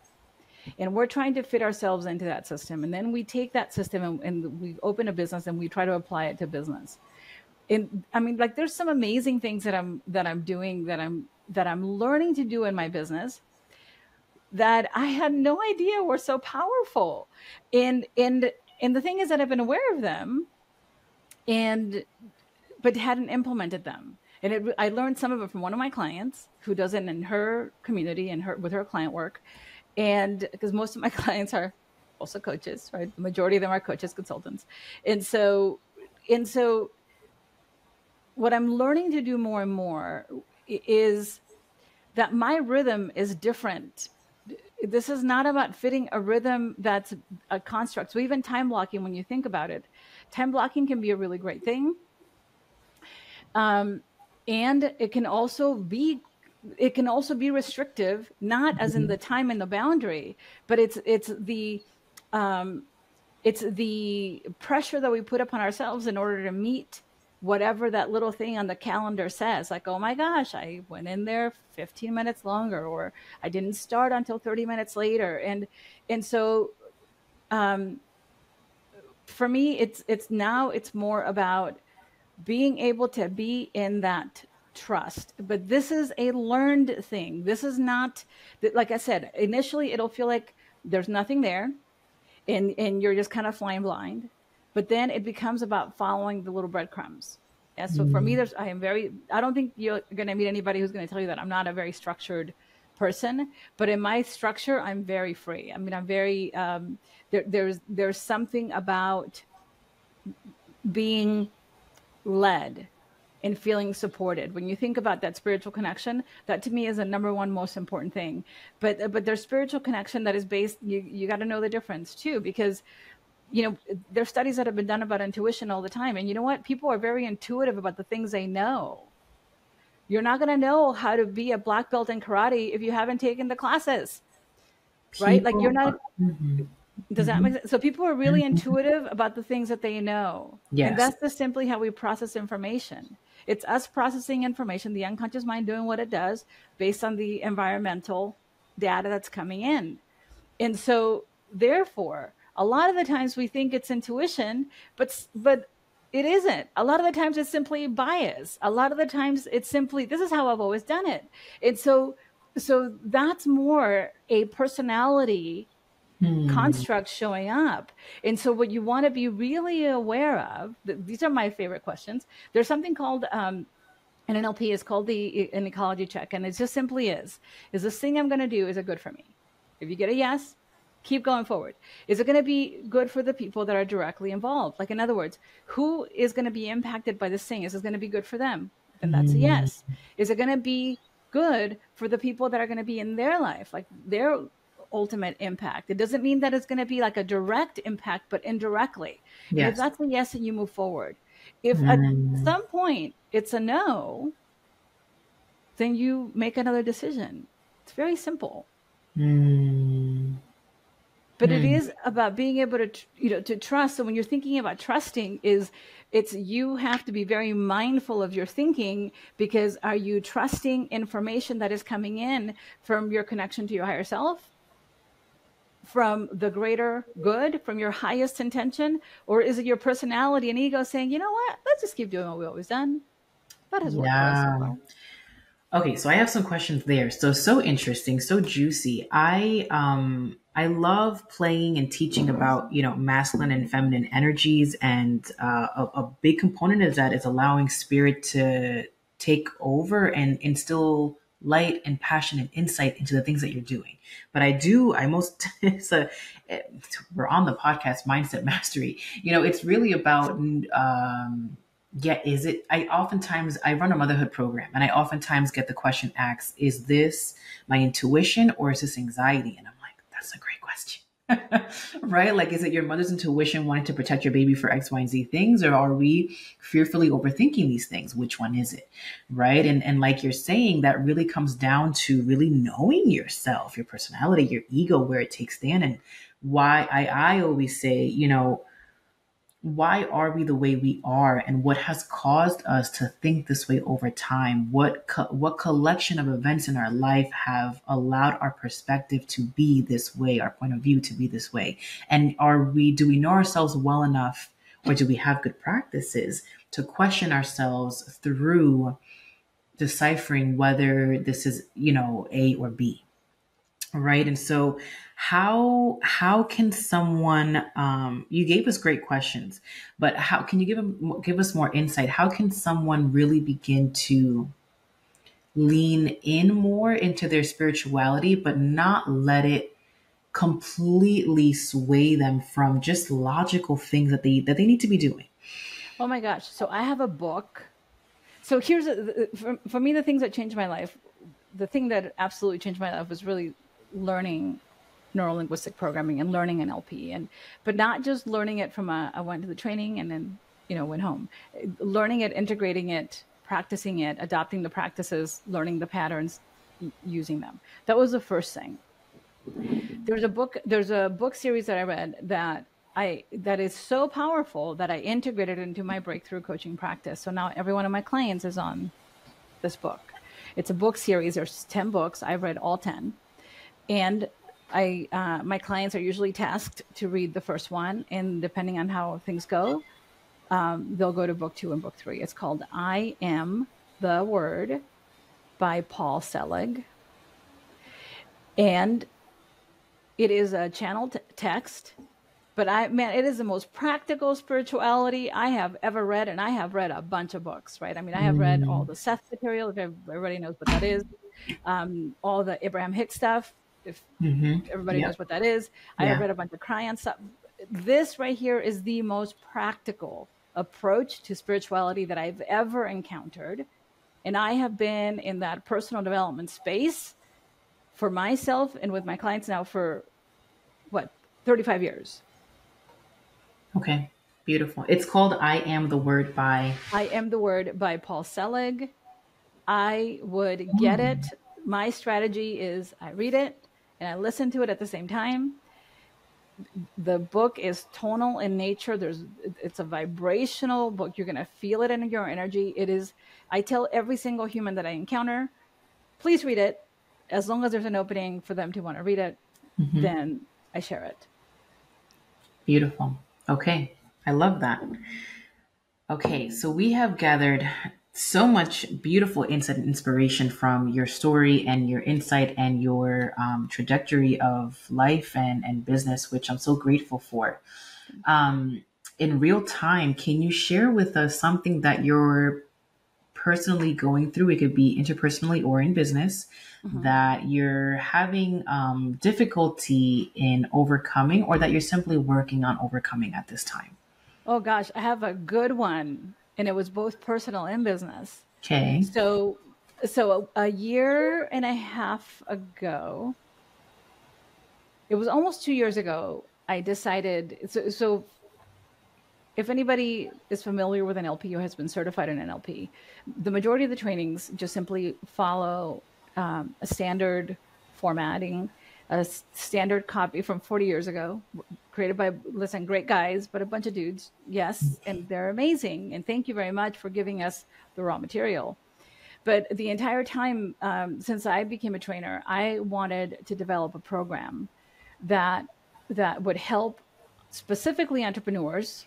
And we're trying to fit ourselves into that system. And then we take that system and we open a business and we try to apply it to business. And I mean, like, there's some amazing things that I'm doing, that I'm learning to do in my business that I had no idea were so powerful. And the thing is that I've been aware of them but hadn't implemented them. And I learned some of it from one of my clients who does it in her community and with her client work. And because most of my clients are also coaches, right? The majority of them are coaches, consultants. And so what I'm learning to do more and more is that my rhythm is different. This is not about fitting a rhythm that's a construct. So even time blocking, when you think about it, time blocking can be a really great thing. And it can also be restrictive, not as in the time and the boundary, but it's the pressure that we put upon ourselves in order to meet whatever that little thing on the calendar says. Like, oh my gosh, I went in there 15 minutes longer, or I didn't start until 30 minutes later. And so for me, it's more about being able to be in that trust. But this is a learned thing. This is not, like I said, initially it'll feel like there's nothing there, and you're just kind of flying blind. But then it becomes about following the little breadcrumbs. And so for me, I don't think you're going to meet anybody who's going to tell you that I'm not a very structured person, but in my structure, I'm very free. I mean, I'm very, there's something about being led and feeling supported. When you think about that spiritual connection, that to me is the number one most important thing. But there's spiritual connection that is based, you got to know the difference too, because there's studies that have been done about intuition all the time. And you know what? People are very intuitive about the things they know. You're not going to know how to be a black belt in karate if you haven't taken the classes, right? Like you're not, does that make sense? So people are really intuitive about the things that they know. Yes. And that's just simply how we process information. It's us processing information, the unconscious mind doing what it does based on the environmental data that's coming in. And so therefore, a lot of the times we think it's intuition, but it isn't. A lot of the times it's simply bias. A lot of the times it's simply, this is how I've always done it. And so that's more a personality construct showing up. And so what you want to be really aware of, these are my favorite questions. There's something called, an NLP is called an ecology check. And it just simply is this thing I'm going to do, is it good for me? If you get a yes, keep going forward. Is it going to be good for the people that are directly involved? Like, in other words, who is going to be impacted by this thing? Is it going to be good for them? Then that's a yes. Is it going to be good for the people that are going to be in their life, like their ultimate impact? It doesn't mean that it's going to be like a direct impact, but indirectly. Yes. And if that's a yes, then you move forward. If at some point it's a no, then you make another decision. It's very simple. But it is about being able to, to trust. So when you're thinking about trusting, you have to be very mindful of your thinking, because are you trusting information that is coming in from your connection to your higher self, from the greater good, from your highest intention? Or is it your personality and ego saying, you know what, let's just keep doing what we've always done? That has worked for us so far. Okay, so I have some questions there. So interesting, so juicy. I love playing and teaching about, masculine and feminine energies. And a big component of that is allowing spirit to take over and instill light and passion and insight into the things that you're doing. But we're on the podcast Mindset Mastery. It's really about, I run a motherhood program, and I oftentimes get the question asked, is this my intuition or is this anxiety? And I'm like, that's a great question. Right? Like, is it your mother's intuition wanting to protect your baby for X, Y, and Z things? Or are we fearfully overthinking these things? Which one is it? Right? And like you're saying, that really comes down to really knowing yourself, your personality, your ego, where it takes stand. And why I always say, why are we the way we are, and what has caused us to think this way over time? What collection of events in our life have allowed our perspective to be this way, our point of view to be this way? And do we know ourselves well enough, or do we have good practices to question ourselves through deciphering whether this is, A or B? Right. And so how can someone, you gave us great questions, but how can you give us more insight? How can someone really begin to lean in more into their spirituality, but not let it completely sway them from just logical things that they need to be doing. Oh my gosh. So I have a book. So here's for me, the things that changed my life. The thing that absolutely changed my life was really learning neuro linguistic programming and learning NLP, but not just learning it from I went to the training and then went home. Learning it, integrating it, practicing it, adopting the practices, learning the patterns, using them. That was the first thing. There's a book series that I read that is so powerful that I integrated into my breakthrough coaching practice. So now every one of my clients is on this book. It's a book series. There's 10 books. I've read all 10. And my clients are usually tasked to read the first one. And depending on how things go, they'll go to book 2 and book 3. It's called I Am the Word by Paul Selig. And it is a channeled text, but it is the most practical spirituality I have ever read. And I have read a bunch of books, right? I mean, I have read all the Seth material, if everybody knows what that is, all the Abraham Hicks stuff, if everybody knows what that is. I have read a bunch of Cryon stuff. This right here is the most practical approach to spirituality that I've ever encountered. And I have been in that personal development space for myself and with my clients now for 35 years. Okay, beautiful. It's called I Am the Word by Paul Selig. I would get it. My strategy is I read it and I listen to it at the same time. The book is tonal in nature. It's a vibrational book. You're going to feel it in your energy. I tell every single human that I encounter, please read it. As long as there's an opening for them to want to read it, then I share it. Beautiful. Okay. I love that. Okay. So we have gathered so much beautiful insight and inspiration from your story and your insight and your trajectory of life and business, which I'm so grateful for. In real time, can you share with us something that you're personally going through? It could be interpersonally or in business that you're having difficulty in overcoming, or that you're simply working on overcoming at this time. Oh gosh, I have a good one, and it was both personal and business. Okay. So a year and a half ago, it was almost 2 years ago, I decided, so if anybody is familiar with NLP or has been certified in NLP, the majority of the trainings just simply follow a standard formatting, a standard copy from 40 years ago, created by, listen, great guys, but a bunch of dudes. Yes. And they're amazing. And thank you very much for giving us the raw material. But the entire time since I became a trainer, I wanted to develop a program that would help specifically entrepreneurs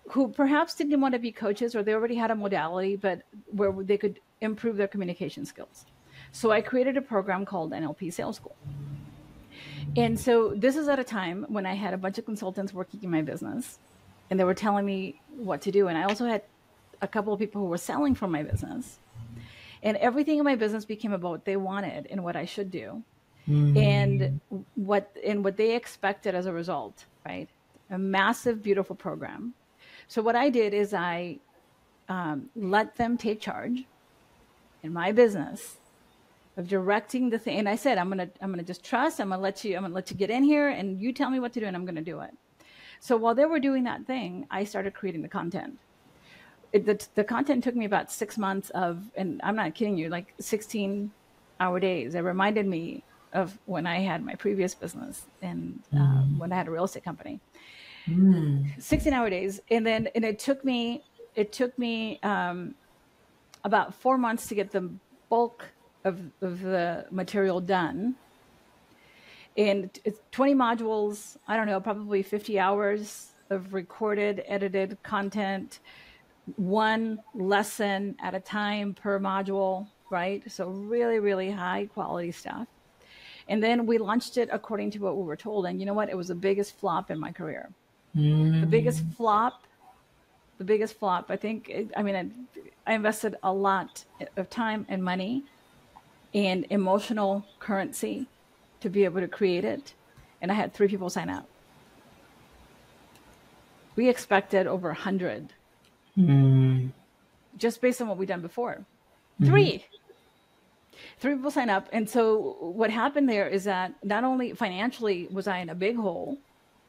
who perhaps didn't want to be coaches, or they already had a modality, but where they could improve their communication skills. So I created a program called NLP Sales School. And so this is at a time when I had a bunch of consultants working in my business, and they were telling me what to do. And I also had a couple of people who were selling from my business. And everything in my business became about what they wanted and what I should do, and what they expected as a result, right? A massive, beautiful program. So what I did is I let them take charge in my business of directing the thing. And I said, I'm gonna just trust. I'm gonna let you get in here, and you tell me what to do, and I'm gonna do it. So while they were doing that thing, I started creating the content. The content took me about 6 months and I'm not kidding you, like 16-hour days. It reminded me of when I had my previous business and when I had a real estate company. 16-hour days. And it took me about 4 months to get the bulk of the material done. And it's 20 modules, I don't know, probably 50 hours of recorded, edited content, one lesson at a time per module, right? So really, really high quality stuff. And then we launched it according to what we were told. And you know what? It was the biggest flop in my career. The biggest flop, I think. I invested a lot of time and money and emotional currency to be able to create it. And I had 3 people sign up. We expected over 100 just based on what we've done before. 3 people sign up. And so what happened there is that not only financially was I in a big hole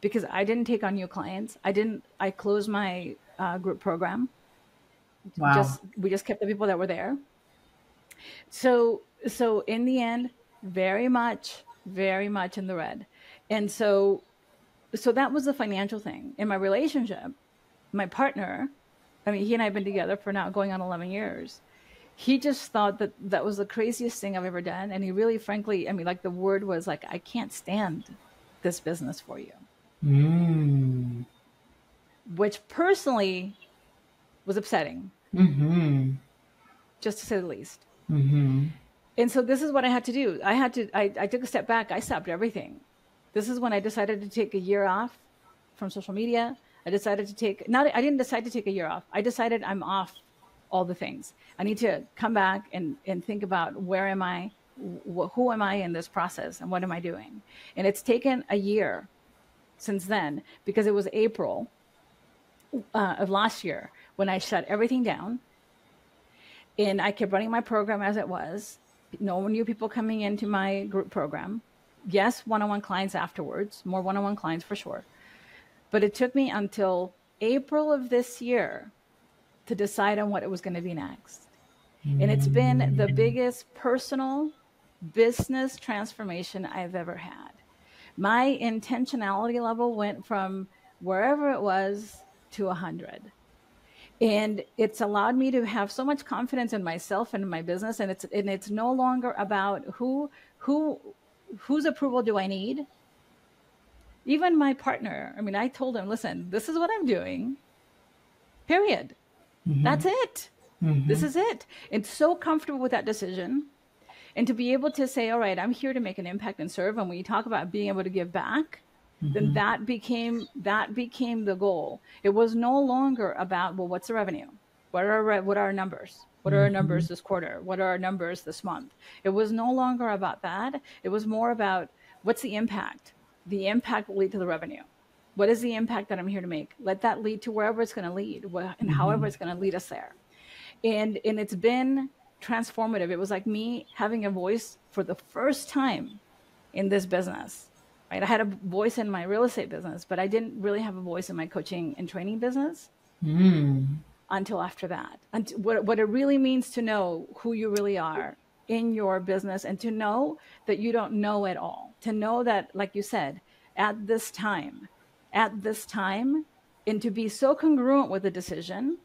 because I didn't take on new clients. I closed my group program. Wow. We just kept the people that were there. So in the end, very much in the red. And so that was the financial thing. In my relationship, my partner, I mean, he and I have been together for now going on 11 years. He just thought that that was the craziest thing I've ever done. And he really, frankly, I mean, like the word was like, I can't stand this business for you. Which personally was upsetting, just to say the least. And so this is what I had to do. I took a step back. I stopped everything. This is when I decided to take a year off from social media. I didn't decide to take a year off. I decided I'm off all the things. I need to come back and think about where am I, who am I in this process, and what am I doing? And it's taken a year since then, because it was April of last year when I shut everything down. And I kept running my program as it was. No new people coming into my group program. Yes, one-on-one clients afterwards, more one-on-one clients for sure. But it took me until April of this year to decide on what it was going to be next. And it's been the biggest personal business transformation I've ever had. My intentionality level went from wherever it was to 100. And it's allowed me to have so much confidence in myself and in my business. And it's no longer about whose approval do I need. Even my partner, I mean, I told him, listen, this is what I'm doing, period. That's it. This is it. And so comfortable with that decision. And to be able to say, all right, I'm here to make an impact and serve. And when you talk about being able to give back, then that became the goal. It was no longer about, well, what's the revenue? What are our numbers? What are our numbers this quarter? What are our numbers this month? It was no longer about that. It was more about what's the impact? The impact will lead to the revenue. What is the impact that I'm here to make? Let that lead to wherever it's going to lead, and however it's going to lead us there. And it's been transformative. It was like me having a voice for the first time in this business. Right? I had a voice in my real estate business, but I didn't really have a voice in my coaching and training business until after that. And what it really means to know who you really are in your business, and to know that you don't know it all. To know that, like you said, at this time, and to be so congruent with the decision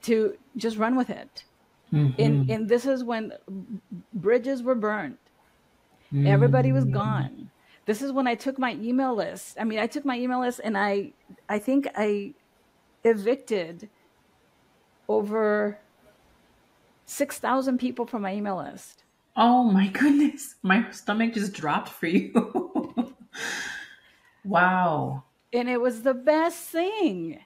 to just run with it. And this is when bridges were burned. Everybody was gone. This is when I took my email list. I mean, I took my email list and I think I evicted over 6,000 people from my email list. Oh my goodness. My stomach just dropped for you. Wow. And it was the best thing.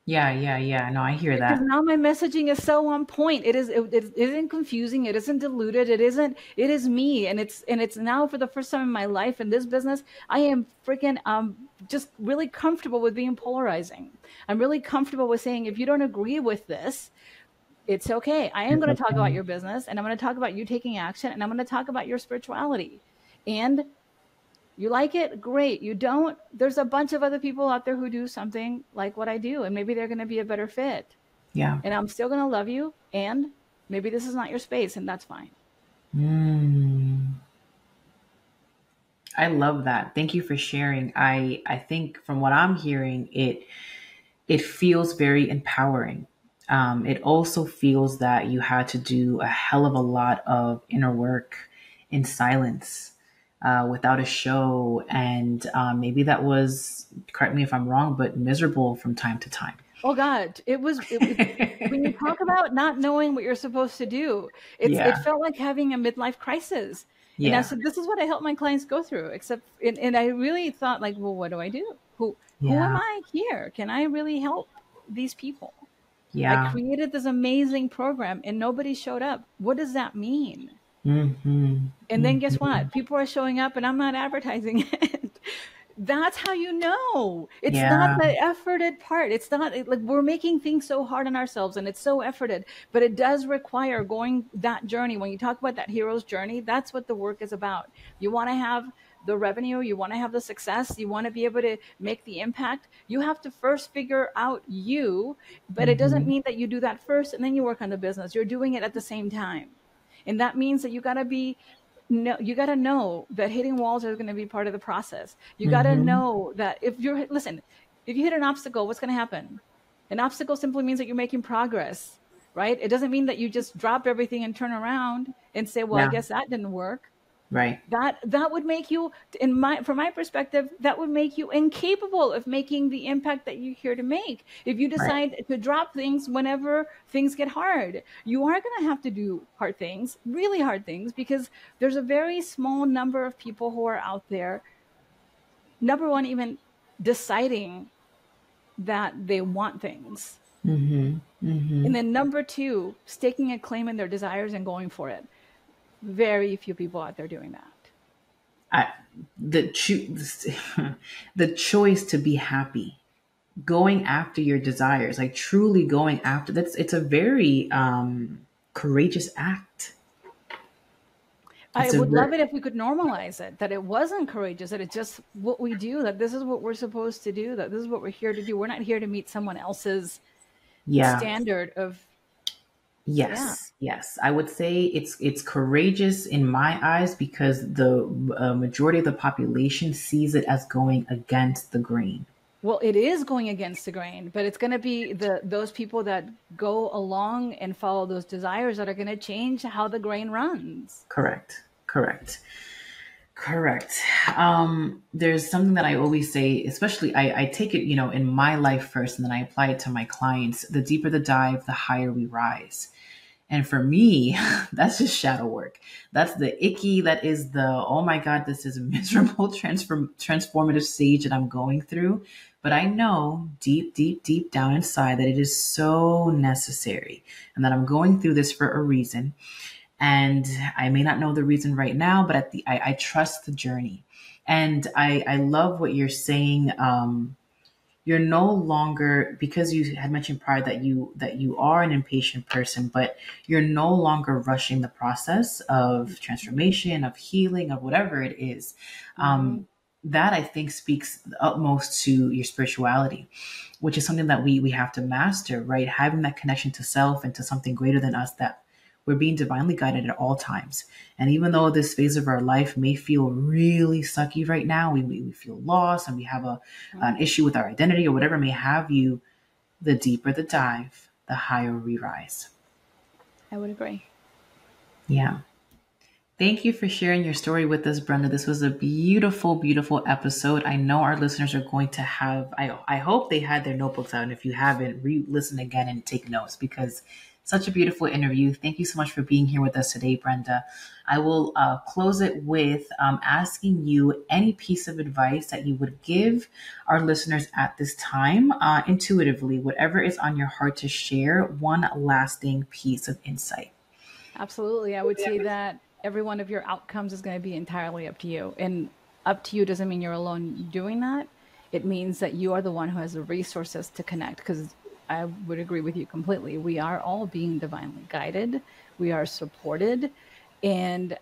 Yeah. No, I hear that. Because now my messaging is so on point. It isn't confusing. It isn't diluted. It is me. And it's now, for the first time in my life in this business, I am freaking just really comfortable with being polarizing. I'm really comfortable with saying, if you don't agree with this, it's okay. I am going to talk about your business, and I'm going to talk about you taking action, and I'm going to talk about your spirituality. And you like it? Great. You don't? There's a bunch of other people out there who do something like what I do, and maybe they're going to be a better fit. Yeah. And I'm still going to love you, and maybe this is not your space, and that's fine. I love that. Thank you for sharing. I think from what I'm hearing, it feels very empowering. It also feels that you had to do a hell of a lot of inner work in silence. Without a show, and maybe that was, correct me if I'm wrong, but miserable from time to time. Oh God, it was when you talk about not knowing what you're supposed to do, it felt like having a midlife crisis. Yeah. And I said, this is what I help my clients go through, and I really thought, like, well, what do I do? Who am I here? Can I really help these people? Yeah. I created this amazing program and nobody showed up. What does that mean? Mm-hmm. And then guess Mm-hmm. what? People are showing up and I'm not advertising it. That's how you know. It's not Yeah. the efforted part. It's not like we're making things so hard on ourselves and it's so efforted, but it does require going that journey. When you talk about that hero's journey, that's what the work is about. You want to have the revenue, you want to have the success, you want to be able to make the impact. You have to first figure out you, but it doesn't Mm-hmm. mean that you do that first and then you work on the business. You're doing it at the same time. And that means that you got to be no, you got to know that hitting walls are going to be part of the process. You got to Mm-hmm. know that listen, if you hit an obstacle, what's going to happen? An obstacle simply means that you're making progress, right? It doesn't mean that you just drop everything and turn around and say, well, I Yeah. guess that didn't work. Right. That would make you, from my perspective, that would make you incapable of making the impact that you're here to make. If you Right. decide to drop things whenever things get hard, you are going to have to do hard things, really hard things, because there's a very small number of people who are out there, number one, even deciding that they want things, Mm-hmm. Mm-hmm. and then number two, staking a claim in their desires and going for it. Very few people out there doing that. I, the choose the choice to be happy, going after your desires, like truly going after, that's it's a very courageous act. I It's a would very, love it if we could normalize it, that it wasn't courageous, that it's just what we do, that this is what we're supposed to do, that this is what we're here to do. We're not here to meet someone else's yeah. standard of, yeah. Yes, yes. I would say it's courageous in my eyes because the majority of the population sees it as going against the grain. Well, it is going against the grain, but it's going to be those people that go along and follow those desires that are going to change how the grain runs. Correct. Correct. Correct. There's something that I always say, especially I take it, in my life first, and then I apply it to my clients. The deeper the dive, the higher we rise. And for me, that's just shadow work. That's the icky. That is the, oh my God, this is a miserable transformative stage that I'm going through. But I know deep, deep, deep down inside that it is so necessary and that I'm going through this for a reason. And I may not know the reason right now, but I trust the journey. And I love what you're saying. You're no longer, because you had mentioned prior that you are an impatient person, but you're no longer rushing the process of transformation, of healing, of whatever it is. Mm-hmm. That I think speaks the utmost to your spirituality, which is something that we have to master, right? Having that connection to self and to something greater than us, that we're being divinely guided at all times. And even though this phase of our life may feel really sucky right now, we feel lost and we have an issue with our identity or whatever may have you, the deeper the dive, the higher we rise. I would agree. Yeah. Thank you for sharing your story with us, Brenda. This was a beautiful, beautiful episode. I know our listeners are going to have, I hope they had their notebooks out. And if you haven't, re-listen again and take notes, because such a beautiful interview. Thank you so much for being here with us today, Brenda. I will close it with asking you any piece of advice that you would give our listeners at this time, intuitively, whatever is on your heart to share, one lasting piece of insight. Absolutely. I would say that every one of your outcomes is going to be entirely up to you. And up to you doesn't mean you're alone doing that. It means that you are the one who has the resources to connect, because I would agree with you completely. We are all being divinely guided. We are supported, and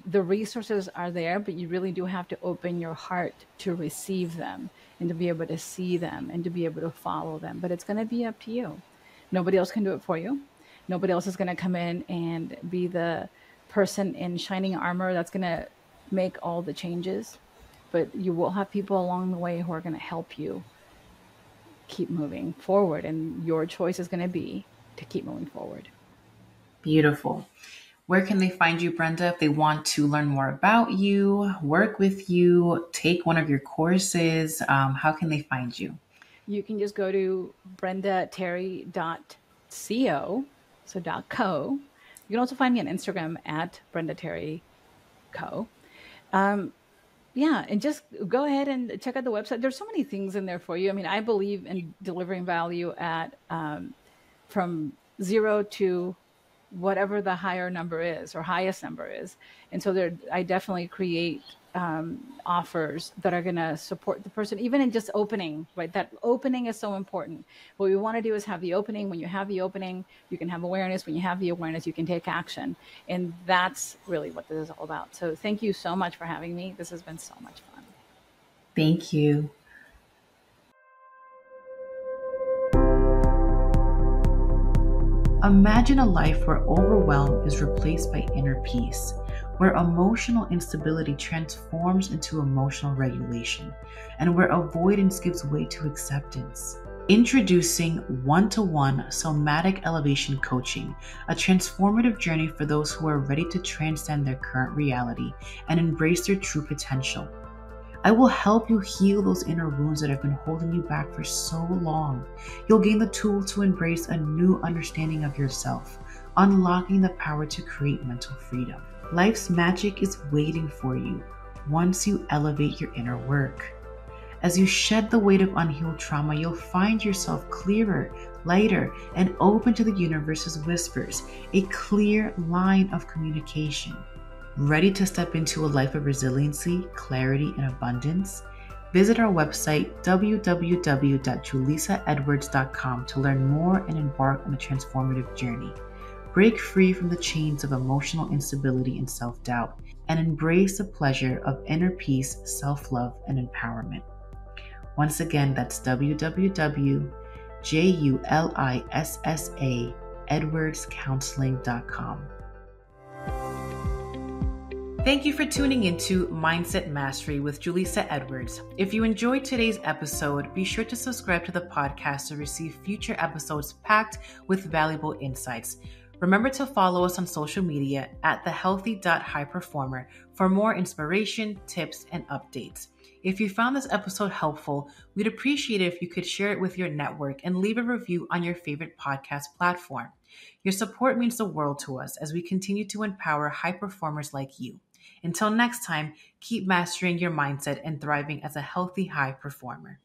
the resources are there, but you really do have to open your heart to receive them and to be able to see them and to be able to follow them. But it's going to be up to you. Nobody else can do it for you. Nobody else is going to come in and be the person in shining armor that's going to make all the changes. But you will have people along the way who are going to help you keep moving forward. And your choice is going to be to keep moving forward. Beautiful. Where can they find you, Brenda, if they want to learn more about you, work with you, take one of your courses? How can they find you? You can just go to brendaterry.co, so .co. You can also find me on Instagram at brendaterryco. Yeah, and just go ahead and check out the website. There's so many things in there for you. I mean, I believe in delivering value at from 0 to whatever the higher number is or highest number is. And so I definitely create offers that are going to support the person, even in just opening, right? That opening is so important. What we want to do is have the opening. When you have the opening, you can have awareness. When you have the awareness, you can take action. And that's really what this is all about. So thank you so much for having me. This has been so much fun. Thank you. Imagine a life where overwhelm is replaced by inner peace, where emotional instability transforms into emotional regulation, and where avoidance gives way to acceptance. Introducing one-to-one somatic elevation coaching, a transformative journey for those who are ready to transcend their current reality and embrace their true potential. I will help you heal those inner wounds that have been holding you back for so long. You'll gain the tool to embrace a new understanding of yourself, unlocking the power to create mental freedom. Life's magic is waiting for you once you elevate your inner work. As you shed the weight of unhealed trauma, you'll find yourself clearer, lighter, and open to the universe's whispers, a clear line of communication. Ready to step into a life of resiliency, clarity, and abundance? Visit our website, www.julisaedwards.com, to learn more and embark on a transformative journey. Break free from the chains of emotional instability and self-doubt, and embrace the pleasure of inner peace, self-love, and empowerment. Once again, that's www.julisaedwardscounseling.com. Thank you for tuning into Mindset Mastery with Julissa Edwards. If you enjoyed today's episode, be sure to subscribe to the podcast to receive future episodes packed with valuable insights. Remember to follow us on social media at thehealthy.highperformer for more inspiration, tips, and updates. If you found this episode helpful, we'd appreciate it if you could share it with your network and leave a review on your favorite podcast platform. Your support means the world to us as we continue to empower high performers like you. Until next time, keep mastering your mindset and thriving as a healthy high performer.